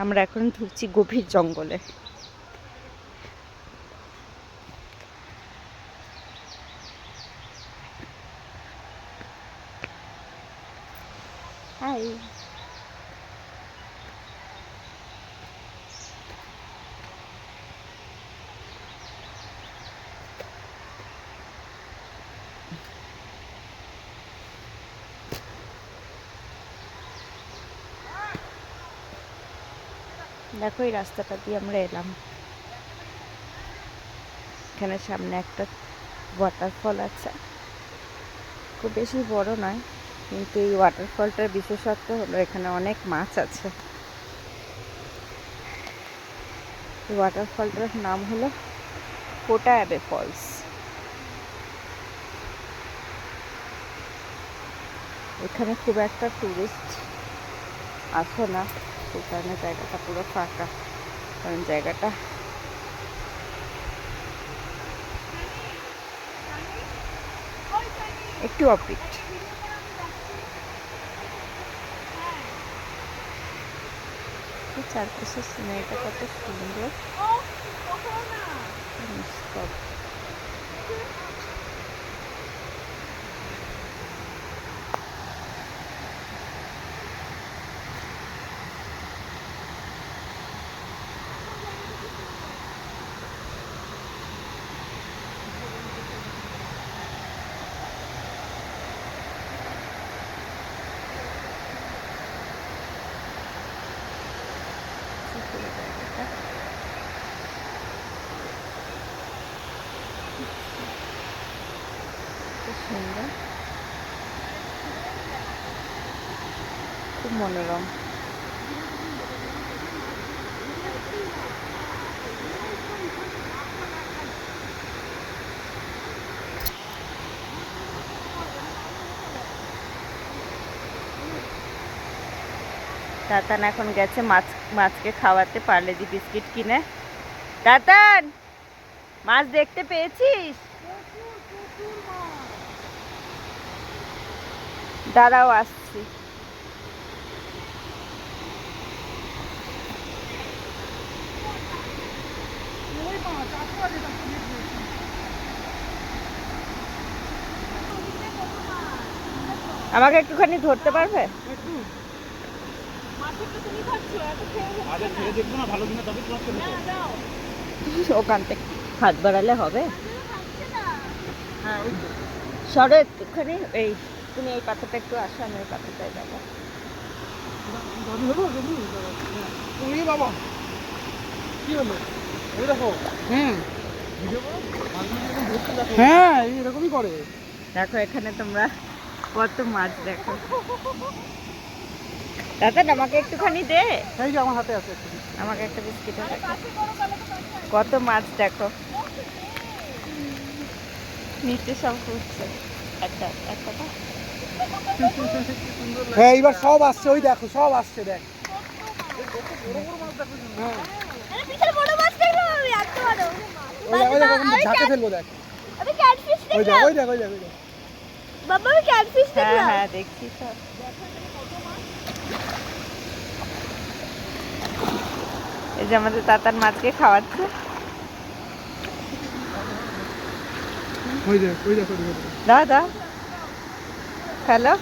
আমরা এখন ঢুকছি গভীর জঙ্গলে। হাই। দেখো এই রাস্তাটা দিয়ে আমরা এলাম। এখানে সামনে একটা ওয়াটারফল আছে, খুব বেশি বড় নয়, কিন্তু এই ওয়াটারফলটার বিশেষত্ব হলো এখানে অনেক মাছ আছে। এই ওয়াটারফলটার নাম হলো কোটা অ্যাবে ফলস। এখানে খুব একটা টুরিস্ট আসে না, সেই কারণে জায়গাটা পুরো ফাঁকা, কারণ জায়গাটা একটু অপিট। চারপাশের সিনারিটা কত সুন্দর। সুন্দর, খুব মনোরম। তাতান এখন গেছে মাছকে খাওয়াতে পার্লেজি বিস্কিট কিনে। তাতান, মাছ দেখতে পেয়েছিস? দাঁড়াও, আসছি। আমাকে একটুখানি ধরতে পারবে? ওখান থেকে হাত বাড়ালে হবে? সরো একটুখানি। এই তুমি এই পাথরটা একটু আসো, আমি ওই পাথরটায় যাবো। বাবা কি হলো? এই দেখো। হ্যাঁ এরকমই করে। দেখো এখানে তোমরা কত মাছ দেখো। দাদা আমাকে একটুখানি দে। এই যে আমার হাতে আছে, আমাকে একটা বিস্কিট দেখো, কত মাছ দেখো। নিচে সব ঘুরছে। একটা একটা হ্যাঁ এইবার সব আসছে, ওই দেখো সব আসছে, দেখ। ঝাঁকে ফেলবো, দেখ। হ্যাঁ দেখছি সব। এই যে আমাদের তাতার মাছকে খাওয়াচ্ছে। দাও দাও, হ্যালো।